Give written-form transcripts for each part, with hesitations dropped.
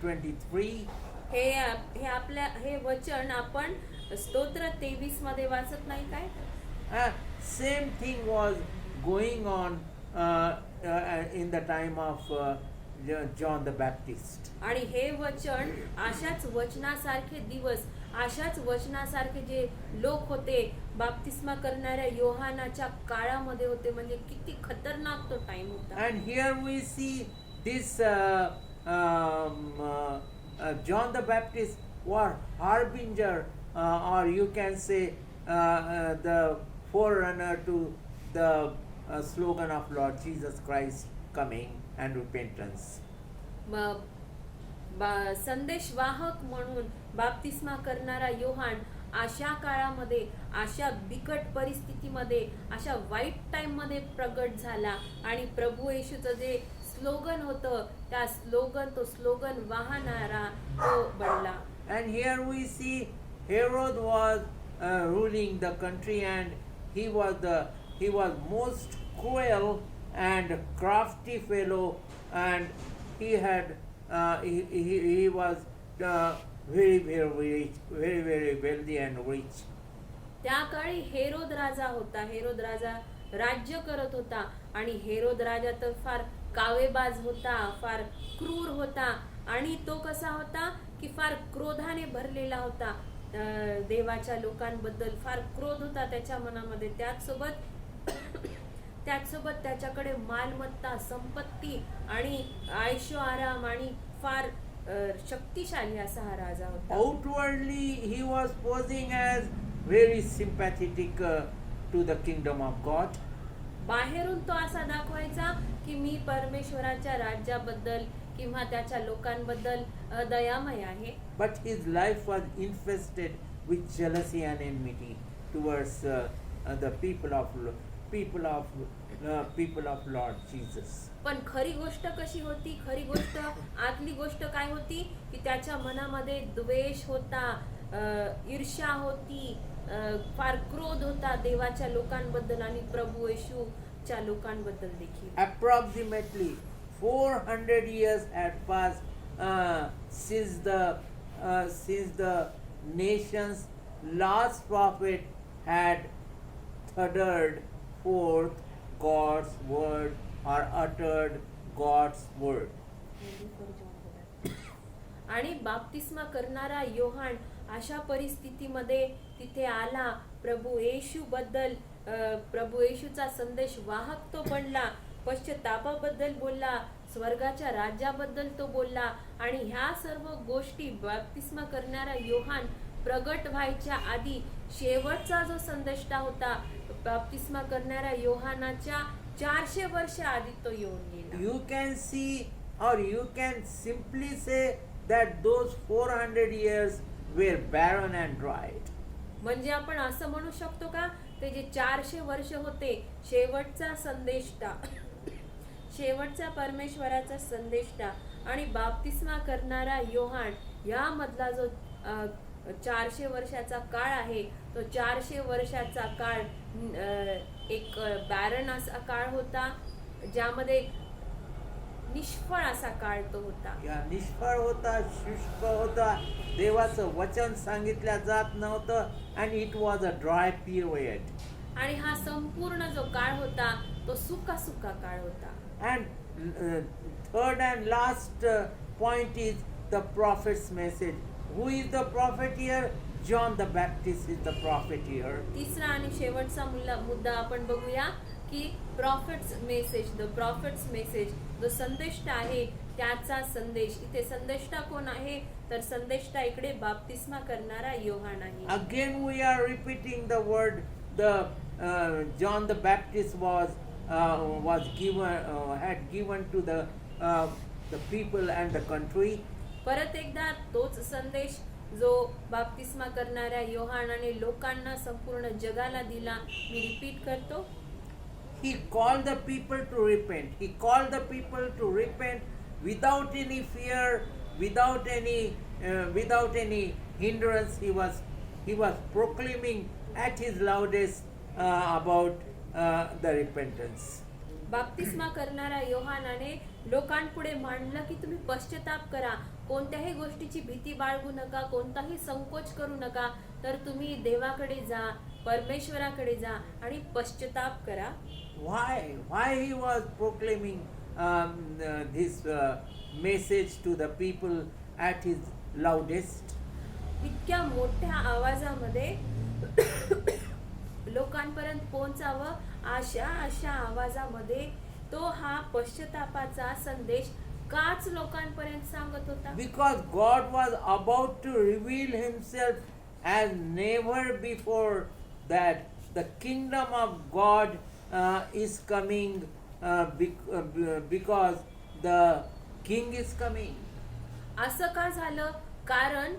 23. हे आपल्या हे वचन आपण स्तोत्र 23 मध्ये वाचत नाही काय? Same thing was going on in the time of John the Baptist. आणि हे वचन अशाच वचनासारखे दिवस, अशाच वचनासारखे जे लोक होते बाप्तिस्मा करणाऱ्या योहानाच्या काळामध्ये होते. म्हणजे किती खतरनाक तो टाइम होता. And here we see this John the Baptist was harbinger, or you can say the forerunner to the slogan of Lord Jesus Christ coming and repentance. संदेशवाहक म्हणून बाप्तिस्मा करणारा योहान अशा काळामध्ये, अशा बिकट परिस्थितीमध्ये, अशा वाईट टाइम मध्ये प्रगट झाला आणि प्रभू येशूचं जे स्लोगन होतं त्या तो स्लोगन वाहणारा तो बनला. And here we see Herod was ruling the country, and he was most cruel and crafty fellow, and he had he was very wealthy and rich. त्या काळी हेरोद राजा होता. हेरोद राजा राज्य करत होता आणि हेरोद राजा तर फार कावेबाज होता, फार क्रूर होता. आणि तो कसा होता की फार क्रोधाने भरलेला होता. देवाच्या लोकांबद्दल फार क्रोध होता त्याच्या मनामध्ये. त्याचसोबत त्याच्याकडे मालमत्ता, संपत्ती आणि आयशो आराम आणि फार शक्तिशाली असा हा राजा होता. Outwardly he was posing as very sympathetic to the kingdom of God. बाहेरून तो असा दाखवायचा की मी परमेश्वराच्या राज्याबद्दल किंवा त्याच्या लोकांबद्दल दयामय आहे. But his life was infested with jealousy and enmity towards the people of Lord Jesus. पण खरी गोष्ट कशी होती? खरी गोष्ट, आतली गोष्ट काय होती की त्याच्या मनामध्ये द्वेष होता, ईर्ष्या होती, फार क्रोध होता देवाच्या लोकांबद्दल आणि प्रभू येशूच्या लोकांबद्दल देखील. Approximately 400 years had passed since the nation's last prophet had uttered forth God's word, or uttered God's word. आणि बाप्तिस्मा करणारा योहान अशा परिस्थितीमध्ये तिथे आला. प्रभू येशूबद्दल, प्रभू येशूचा संदेश वाहक तो बनला. पश्चातापाबद्दल बोलला, स्वर्गाच्या राज्याबद्दल तो बोलला. आणि ह्या सर्व गोष्टी बाप्तिस्मा करणारा योहान प्रगट व्हायच्या आधी शेवटचा जो संदेष्टा होता बाप्तिस्मा करणाऱ्या योहानाच्या 400 वर्ष आधी तो येऊन गेला. You can see, or you can simply say that those 400 years were barren and dried. म्हणजे आपण असं म्हणू शकतो का ते जे 400 वर्ष होते शेवटचा संदेष्टा, शेवटचा परमेश्वराचा संदेष्टा आणि बाप्तिस्मा करणारा योहान यामधला जो 400 वर्षाचा काळ आहे तो 400 वर्षाचा काळ एक बॅरन असा काळ होता, ज्यामध्ये निष्फळ असा काळ तो होता. या निष्फळ होता, शुष्क होता, देवाचं वचन सांगितल्या जात नव्हतं, and it was a dry period. आणि हा संपूर्ण जो काळ होता तो सुका काळ होता. And third and last point is the prophet's message. Who is the prophet here? John the Baptist is the prophet here. तिसरा आणि शेवटचा मुद्दा आपण बघूया की profits message, the profits message, जो संदेष्टा आहे त्याचा संदेश. इथे संदेष्टा कोण आहे तर संदेष्टा इकडे बाप्तिस्मा करणारा योहान आहे. Again we are repeating the word. The John the Baptist had given to the people and the country. परत एकदा तोच संदेश जो बाप्तिस्मा करणाऱ्या योहानाने लोकांना संपूर्ण जगाला दिला. मी रिपीट करतो. He called the people to repent. He called the people to repent without any fear, without any hindrance. He was proclaiming at his loudest about the repentance. बाप्तिस्मा करणाऱ्या योहानाने लोकांपुढे मांडलं की तुम्ही पश्चाताप करा, कोणत्याही गोष्टीची भीती बाळगू नका, कोणताही संकोच करू नका, तर तुम्ही देवाकडे जा, परमेश्वराकडे जा आणि पश्चाताप करा. Why he was proclaiming this message to the people at his loudest? इतक्या मोठ्या आवाजामध्ये लोकांपर्यंत पोहोचावं, अशा आवाजामध्ये तो हा पश्चातापाचा संदेश काच लोकांपर्यंत सांगत होता? Because God was about to reveal himself as never before, that the kingdom of God is coming, because the king is coming. असं का झालं? कारण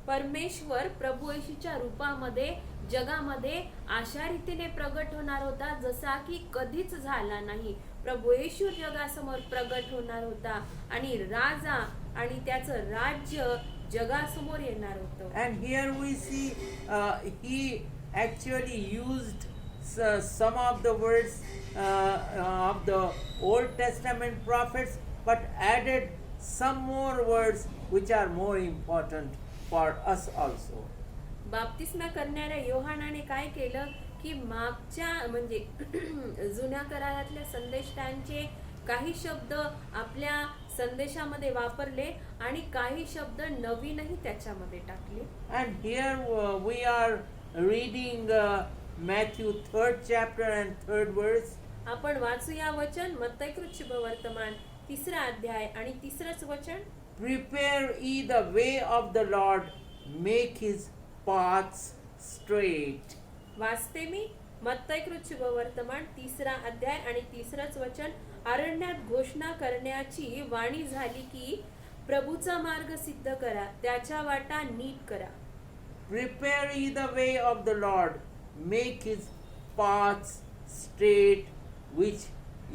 परमेश्वर प्रभू येशूच्या रूपामध्ये जगामध्ये अशा रीतीने प्रगट होणार होता जसा की कधीच झाला नाही. प्रभू येशू जगासमोर प्रगट होणार होता आणि राजा आणि त्याचं राज्य जगासमोर येणार होतं. And here we see he actually used some of the words of the Old Testament prophets, but added some more words which are more important for us also. बाप्तिस्मा करणाऱ्या योहानाने काय केलं की मागच्या म्हणजे जुन्या करारातल्या संदेष्टांचे काही शब्द आपल्या संदेशामध्ये वापरले आणि काही शब्द नवीनही त्याच्यामध्ये टाकले. And here we are reading Matthew 3rd chapter and 3rd verse. आपण वाचूया वचन मत्तैकृत शुभवर्तमान 3रा अध्याय आणि 3रंच वचन. Prepare ye the way of the Lord, make his paths straight. वाचते मी मत्तैकृत शुभवर्तमान 3रा अध्याय आणि 3रंच वचन. अरण्यात घोषणा करण्याची वाणी झाली की प्रभूचा मार्ग सिद्ध करा, त्याच्या वाटा नीट करा. Prepare ye the way of the Lord, make his paths straight, which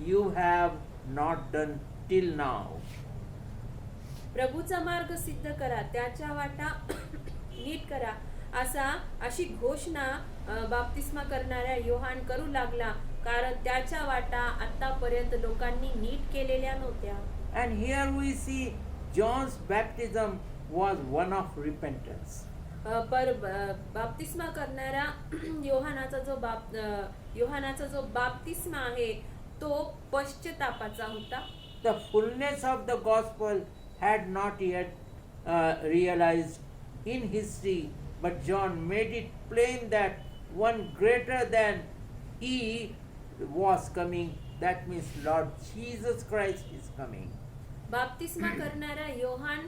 you have not done till now. प्रभूचा मार्ग सिद्ध करा, त्याच्या वाटा नीट करा, अशी घोषणा बाप्तिस्मा करणाऱ्या योहान करू लागला, कारण त्याच्या वाटा आतापर्यंत लोकांनी नीट केलेल्या नव्हत्या. And here we see John's baptism was one of repentance. बाप्तिस्मा करणाऱ्या योहानाचा जो बाप्तिस्मा आहे तो पश्चातापाचा होता. The fullness of the gospel had not yet realized in history, but John made it plain that one greater than he was coming. That means Lord Jesus Christ is coming. बाप्तिस्मा करणाऱ्या योहान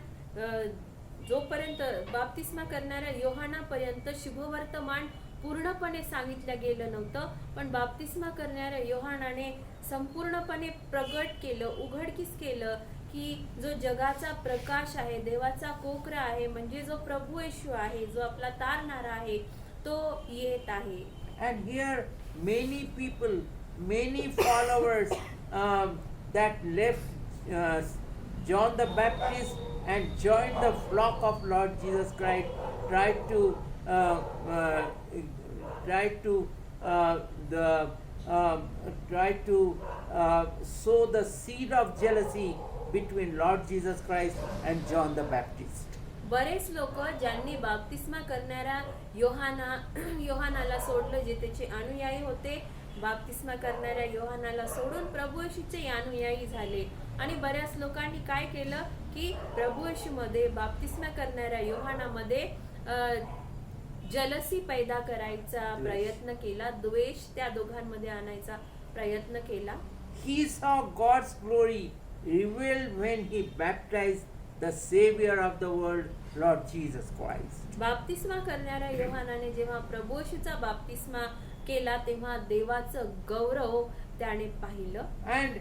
जोपर्यंत बाप्तिस्मा करणाऱ्या योहानापर्यंत शुभवर्तमान पूर्णपणे सांगितलं गेलं नव्हतं, पण बाप्तिस्मा करणाऱ्या योहानाने संपूर्णपणे प्रगट केलं, उघडकीस केलं की जो जगाचा प्रकाश आहे, देवाचा कोकरा आहे, म्हणजे जो प्रभू येशू आहे, जो आपला तारणारा आहे, तो येत आहे. And here many people, many followers that left John the Baptist and joined the flock of Lord Jesus Christ tried to sow the seed of jealousy between Lord Jesus Christ and John the Baptist. बरेच लोक ज्यांनी बाप्तिस्मा करणाऱ्या योहानाला सोडलं, जे त्याचे अनुयायी होते, बाप्तिस्मा करणाऱ्या योहानाला सोडून प्रभू येशूचे अनुयायी झाले. आणि बऱ्याच लोकांनी काय केलं की प्रभू येशूमध्ये बाप्तिस्मा करणाऱ्या योहानामध्ये जलसी पैदा करायचा प्रयत्न केला, द्वेष त्या दोघांमध्ये आणायचा प्रयत्न केला. He saw God's glory revealed when he baptized the Savior of the world, Lord Jesus Christ. बाप्तिस्मा करणाऱ्या योहानाने जेव्हा प्रभू येशूचा बाप्तिस्मा केला तेव्हा देवाचं गौरव त्याने पाहिलं. And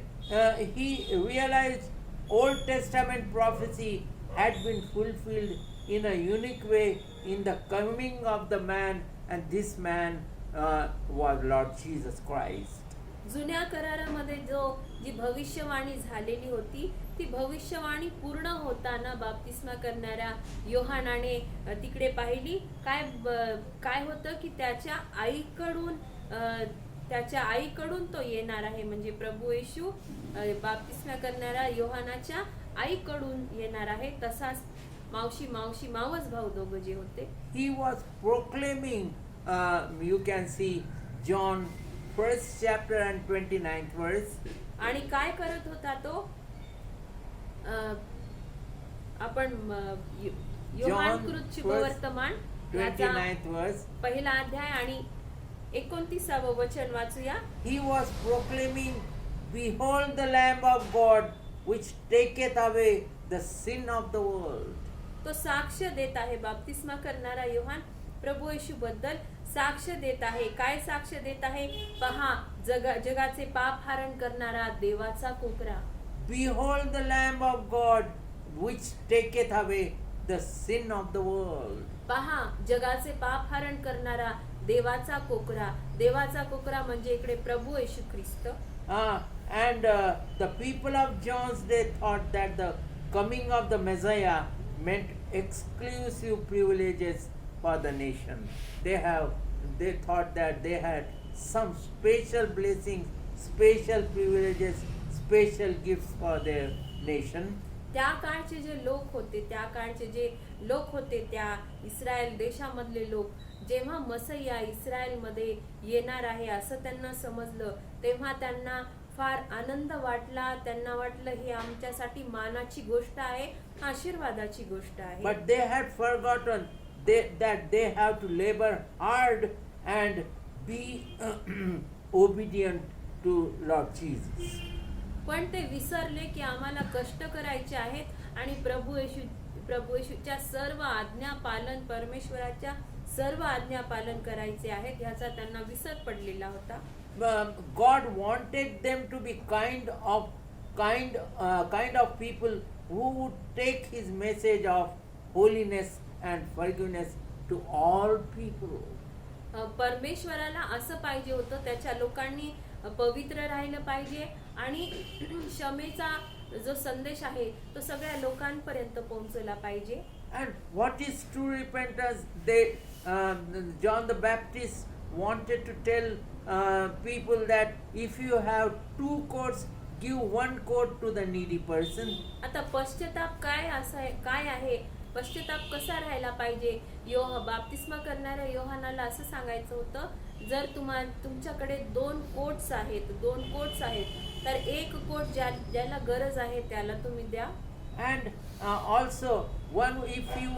he realized Old Testament prophecy had been fulfilled in a unique way in the coming of the man, and this man was Lord Jesus Christ. जुन्या करारामध्ये जी भविष्यवाणी झालेली होती ती भविष्यवाणी पूर्ण होताना बाप्तिस्मा करणाऱ्या योहानाने तिकडे पाहिली. काय होतं की त्याच्या आईकडून त्याच्या आईकडून तो येणार आहे. म्हणजे प्रभू येशू बाप्तिस्मा करणाऱ्या योहानाच्या आईकडून येणार आहे. तसाच मावशी मावस भाऊ दोघं जे होते, He was proclaiming, you can see John 1st chapter and 29th verse. आणि काय करत होता तो? आपण योहान John कृत 1st शुभवर्तमान याचा 29th verse. पहिला अध्याय आणि 29वे वचन वाचूया. He was proclaiming, behold the Lamb of God which taketh away the sin of the world. तो साक्ष देत आहे. बाप्तिस्मा करणारा योहान प्रभू येशू बद्दल साक्ष देत आहे. काय साक्ष देत आहे? पहा, जगाचे पाप हरण करणारा देवाचा कोकरा. Behold the Lamb of God which taketh away the sin of the world. पहा, जगाचे पाप हरण करणारा देवाचा कोकरा. देवाचा कोकरा म्हणजे इकडे प्रभू येशू ख्रिस्त. And the people of John's day thought that the coming of the Messiah meant exclusive privileges for the nation. They thought that they had some special blessings, special privileges, special gifts for their nation. त्या काळचे जे लोक होते, त्या Israel देशामधले लोक, जेव्हा मसैया इस्रायलमध्ये येणार आहे असं त्यांना समजलं, तेव्हा त्यांना फार आनंद वाटला. त्यांना वाटलं ही आमच्यासाठी मानाची गोष्ट आहे, आशीर्वादाची गोष्ट आहे. But they had forgotten that they have to labor hard and be obedient to Lord Jesus. पण ते विसरले की आम्हाला कष्ट करायचे आहेत आणि प्रभू येशूच्या सर्व आज्ञा पालन, परमेश्वराच्या सर्व आज्ञा पालन करायचे आहेत, ह्याचा त्यांना विसर पडलेला होता. God wanted them to be kind of people who would take His message of holiness and forgiveness to all people. परमेश्वराला असं पाहिजे होतं, त्याच्या लोकांनी पवित्र राहिलं पाहिजे आणि क्षमेचा जो संदेश आहे तो सगळ्या लोकांपर्यंत पोहोचला पाहिजे. And what is true repentance? John the Baptist wanted to tell people that if you have 2 coats, give 1 coat to the needy person. आता पश्चाताप काय आहे? पश्चाताप कसा राहायला पाहिजे? बाप्तिस्मा करणाऱ्या योहानाला असं सांगायचं होतं, जर तुमच्याकडे 2 कोट्स आहेत, तर 1 कोट ज्याला गरज आहे त्याला तुम्ही द्या. And also if you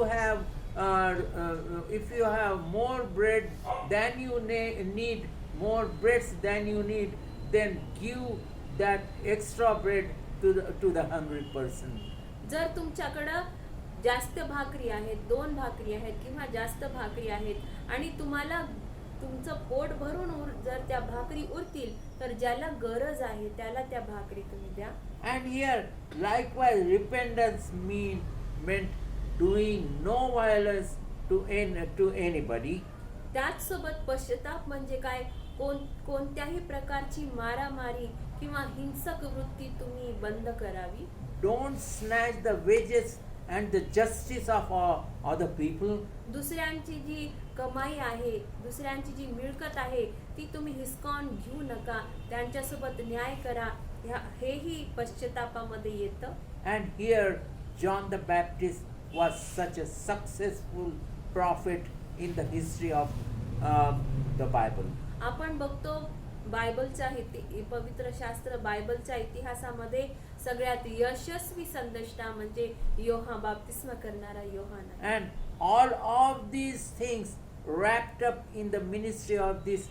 have more bread than you need, more breads than you need, then give that extra bread to the hungry person. जर तुमच्याकडं जास्त भाकरी आहेत, 2 भाकरी आहेत किंवा जास्त भाकरी आहेत आणि तुम्हाला तुमचं पोट भरून जर त्या भाकरी उरतील, तर ज्याला गरज आहे त्याला त्या भाकरी तुम्ही द्या. And here likewise repentance meant doing no violence to anybody. त्याचसोबत पश्चाताप म्हणजे काय? कोणत्याही प्रकारची मारामारी किंवा हिंसक वृत्ती तुम्ही बंद करावी. Don't snatch the wages and the justice of other people. दुसऱ्यांची जी कमाई आहे, दुसऱ्यांची जी मिळकत आहे, ती तुम्ही हिसकावून घेऊ नका. त्यांच्यासोबत न्याय करा. हेही पश्चातापामध्ये येतं. And here John the Baptist was such a successful prophet in the history of the Bible. आपण बघतो बायबलच्या पवित्र शास्त्र बायबलच्या इतिहासामध्ये सगळ्यात यशस्वी संदेष्टा म्हणजे बाप्तिस्मा करणारा Yohan. And all of these things wrapped up in the ministry of this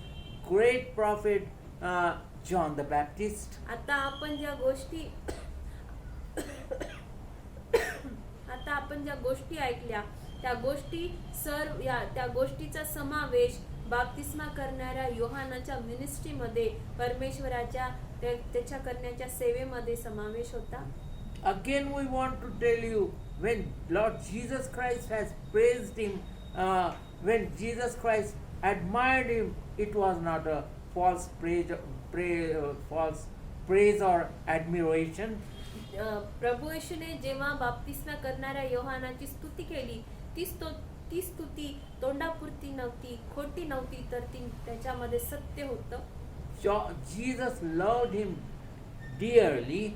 great prophet John the Baptist. आता आपण ज्या गोष्टी ऐकल्या, त्या गोष्टीचा समावेश बाप्तिस्मा करणाऱ्या योहानाच्या मिनिस्ट्रीमध्ये, परमेश्वराच्या त्याच्या करण्याच्या सेवेमध्ये समावेश होता. Again we want to tell you, when Lord Jesus Christ has praised him, when Jesus Christ admired him, it was not a false praise or admiration. प्रभू येशूने जेव्हा बाप्तिस्मा करणाऱ्या योहानाची स्तुती केली, ती स्तुती तोंडापुरती नव्हती, खोटी नव्हती, तर ती त्याच्यामध्ये सत्य होतं. Jesus loved him dearly,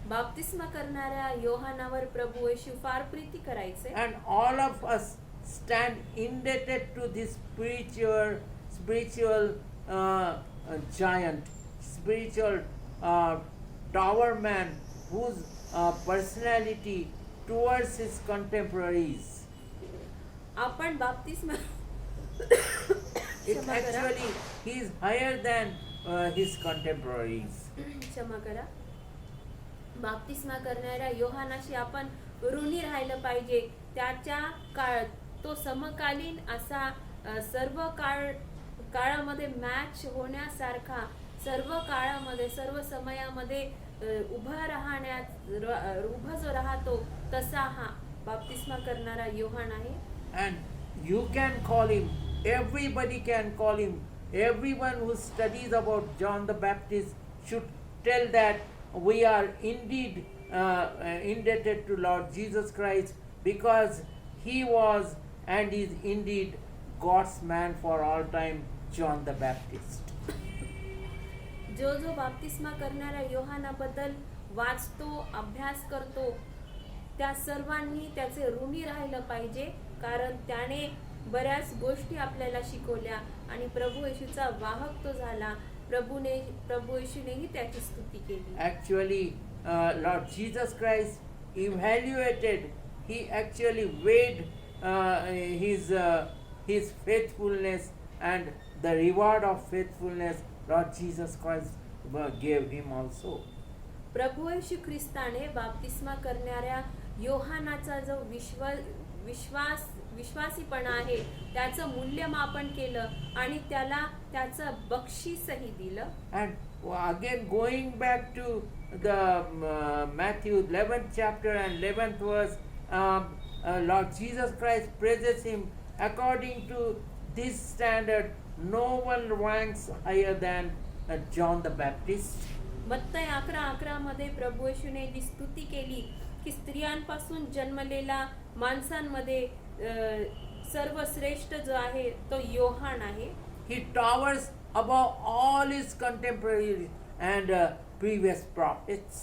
बाप्तिस्मा करणाऱ्या योहानावर प्रभू येशू फार प्रीती करायचे and all of us stand indebted to this spiritual giant, spiritual tower man, whose personality towards his contemporaries. आपण बाप्तिस्मा It क्षमा करा. actually he is higher than his contemporaries. क्षमा करा. बाप्तिस्मा करणाऱ्या योहानाशी आपण ऋणी राहिलं पाहिजे. त्याच्या काळ तो समकालीन असा सर्व काळामध्ये मॅच होण्यासारखा, सर्व काळामध्ये सर्व समयामध्ये उभा जो राहतो तसा हा बाप्तिस्मा करणारा योहान आहे. And you can call him, everybody can call him. Everyone who studies about John the Baptist should tell that we are indeed indebted to Lord Jesus Christ, because he was and is indeed God's man for all time, John the Baptist. जो बाप्तिस्मा करणाऱ्या योहानाबद्दल वाचतो, अभ्यास करतो, त्या सर्वांनी त्याचे ऋणी राहिलं पाहिजे, कारण त्याने बऱ्याच गोष्टी आपल्याला शिकवल्या आणि प्रभू येशूचा वाहक तो झाला. प्रभू येशूनेही त्याची स्तुती केली. Actually, Lord Jesus Christ evaluated, he actually weighed his faithfulness, and the reward of faithfulness Lord Jesus Christ gave him also. प्रभू येशू ख्रिस्ताने बाप्तिस्मा करणाऱ्या योहानाचा जो विश्वासीपणा आहे त्याचं मूल्यमापन केलं आणि त्याला त्याचं बक्षीसही दिलं. And again, going back to the Matthew 11th chapter and 11th verse, Lord Jesus Christ praises him according to this standard. No one ranks higher than John the Baptist. मत्तई 11:11 मध्ये प्रभू येशूने जी स्तुती केली की स्त्रियांपासून जन्मलेला माणसांमध्ये सर्वश्रेष्ठ जो आहे तो योहान आहे. He towers above all his contemporaries and previous prophets.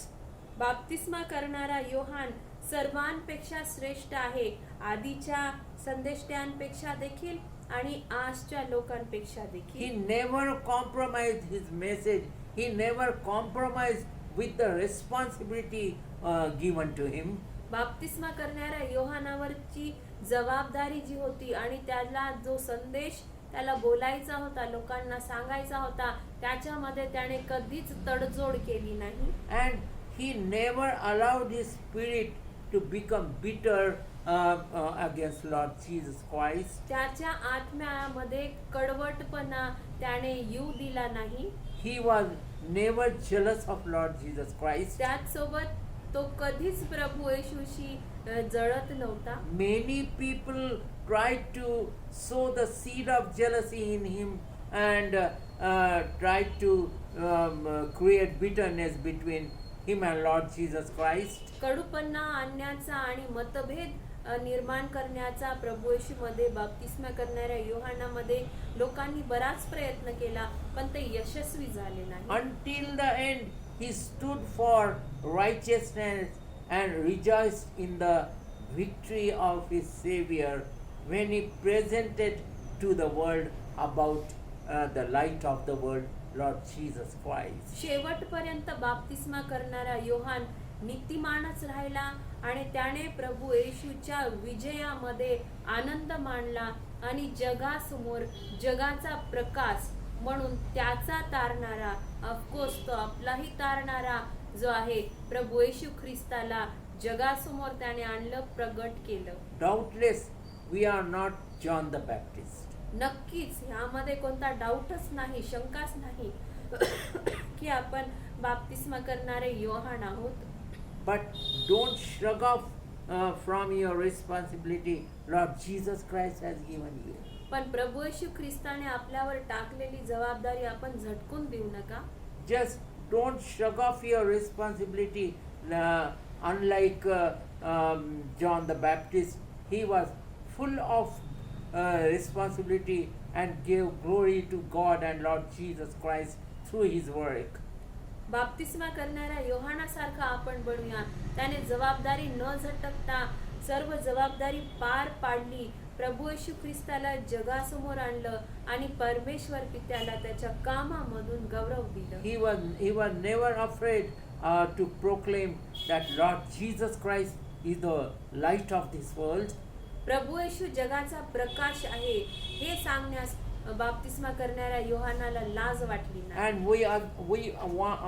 बाप्तिस्मा करणारा योहान सर्वांपेक्षा श्रेष्ठ आहे, आधीच्या संदेष्ट्यांपेक्षा देखील आणि आजच्या लोकांपेक्षा He देखील. never compromised his message. He never compromised with the responsibility given to him. बाप्तिस्मा करणाऱ्या योहानावरची जबाबदारी जी होती आणि त्याला जो संदेश त्याला बोलायचा होता, लोकांना सांगायचा होता, त्याच्यामध्ये त्याने कधीच तडजोड केली नाही. And he never allowed his spirit to become bitter against Lord Jesus Christ. त्याच्या आत्म्यामध्ये कडवटपणा त्याने येऊ दिला नाही. He was never jealous of Lord Jesus Christ. त्याचसोबत तो कधीच प्रभू येशूशी जळत नव्हता. Many people tried to sow the seed of jealousy in him and tried to create bitterness between him and Lord Jesus Christ. कडूपणा आणण्याचा आणि मतभेद निर्माण करण्याचा प्रभू येशूमध्ये बाप्तिस्मा करणाऱ्या योहानामध्ये लोकांनी बराच प्रयत्न केला, पण ते यशस्वी झाले नाही. Until the end, he stood for righteousness and rejoiced in the victory of his Savior when he presented to the world about the light of the world, Lord Jesus Christ. शेवटपर्यंत बाप्तिस्मा करणारा योहान नीतिमानच राहिला आणि त्याने प्रभू येशूच्या विजयामध्ये आनंद मानला आणि जगासमोर जगाचा प्रकाश म्हणून त्याचा तारणारा, ऑफकोर्स तो आपलाही तारणारा जो आहे प्रभू येशू ख्रिस्ताला जगासमोर त्याने आणलं, प्रगट केलं. Doubtless, we are not John the Baptist. नक्कीच ह्यामध्ये कोणता डाऊटच नाही, शंकाच नाही की आपण बाप्तिस्मा करणारे योहान आहोत. But don't shrug off from your responsibility Lord Jesus Christ has given you. पण प्रभू येशू ख्रिस्ताने आपल्यावर टाकलेली जबाबदारी आपण झटकून देऊ नका. Just don't shrug off your responsibility. Unlike John the Baptist, he was full of responsibility and gave glory to God and Lord Jesus Christ through his work. बाप्तिस्मा करणाऱ्या योहानासारखा आपण बनूया. त्याने जबाबदारी न झटकता सर्व जबाबदारी पार पाडली. प्रभू येशू ख्रिस्ताला जगासमोर आणलं आणि परमेश्वर पित्याला त्याच्या कामामधून गौरव दिलं. He was never afraid to proclaim that Lord Jesus Christ is the light of this world. प्रभू येशू जगाचा प्रकाश आहे हे सांगण्यास बाप्तिस्मा करणाऱ्या योहानाला लाज वाटली नाही. And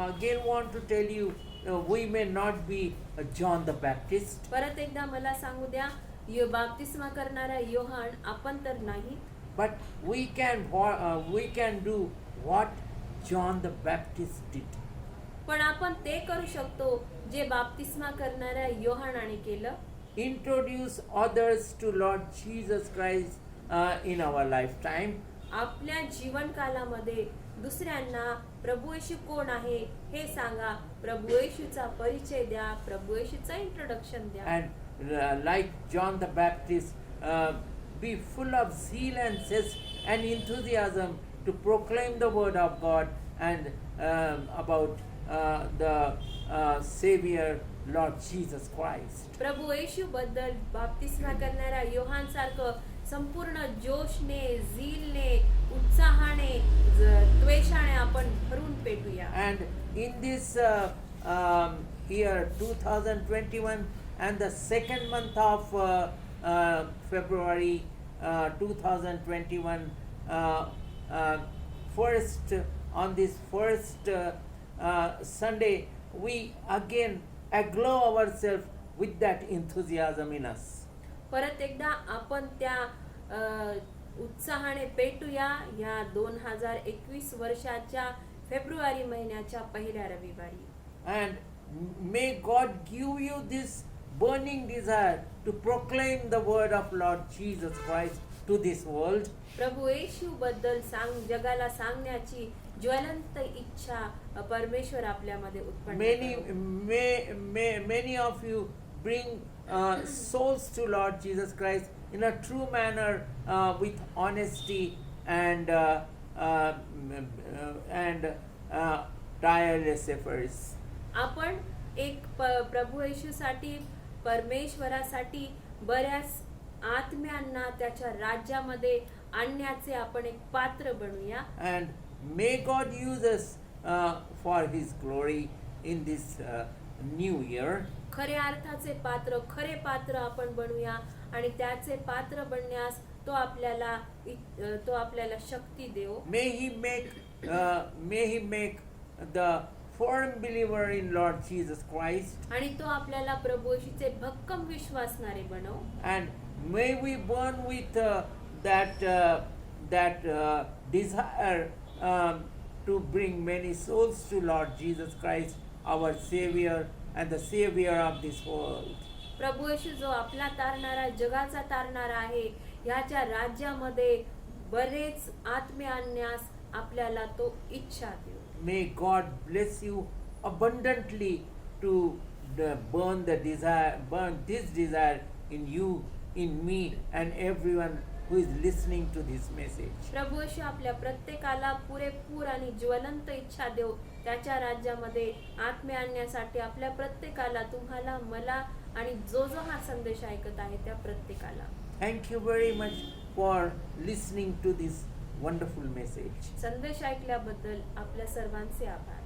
again want to tell you, we may not be John the Baptist, परत एकदा मला सांगू द्या, बाप्तिस्मा करणारा योहान आपण तर नाही, but we can do what John the Baptist did. पण आपण ते करू शकतो जे बाप्तिस्मा करणाऱ्या योहानाने केलं. Introduce others to Lord Jesus Christ in our lifetime. आपल्या जीवनकालामध्ये दुसऱ्यांना प्रभू येशू कोण आहे हे सांगा. प्रभू येशूचा परिचय द्या. प्रभू येशूचा इंट्रोडक्शन द्या. And like John the Baptist, be full of zeal and zest and enthusiasm to proclaim the word of God and about the Savior Lord Jesus Christ. प्रभू येशू बद्दल बाप्तिस्मा करणाऱ्या योहान सारखं संपूर्ण जोशने, झीलने, उत्साहाने, त्वेषाने आपण भरून पेटूया. And in this year 2021 and the second month of February 2021, first on this first Sunday, we again aglow ourselves with that enthusiasm in us. परत एकदा आपण त्या उत्साहाने पेटूया या 2021 वर्षाच्या फेब्रुवारी महिन्याच्या पहिल्या रविवारी. And may God give you this burning desire to proclaim the word of Lord Jesus Christ to this world. प्रभू येशू बद्दल जगाला सांगण्याची ज्वलंत इच्छा परमेश्वर आपल्यामध्ये उत्पन्न करावं. Many of you bring souls to Lord Jesus Christ in a true manner, with honesty and tireless efforts. आपण एक प्रभू येशूसाठी, परमेश्वरासाठी बऱ्याच आत्म्यांना त्याच्या राज्यामध्ये आणण्याचे आपण एक पात्र बनूया. And may God use us for His glory in this new year. खऱ्या अर्थाचे पात्र, खरे पात्र आपण बनूया आणि त्याचे पात्र बनण्यास तो आपल्याला शक्ती देव. May He make the firm believer in Lord Jesus Christ. आणि तो आपल्याला प्रभू येशूचे भक्कम विश्वासणारे बनव. And may we burn with that desire to bring many souls to Lord Jesus Christ, our Savior and the Savior of this world. प्रभू येशू जो आपला तारणारा, जगाचा तारणारा आहे, ह्याच्या राज्यामध्ये बरेच आत्मे आणण्यास आपल्याला तो इच्छा देव. May God bless you abundantly to burn this desire in you, in me, and everyone who is listening to this message. प्रभू येशू आपल्या प्रत्येकाला पुरेपूर आणि ज्वलंत इच्छा देव त्याच्या राज्यामध्ये आत्मे आणण्यासाठी आपल्या प्रत्येकाला, तुम्हाला, मला आणि जो हा संदेश ऐकत आहे त्या प्रत्येकाला. Thank you very much for listening to this wonderful message. संदेश ऐकल्याबद्दल आपल्या सर्वांचे आभार.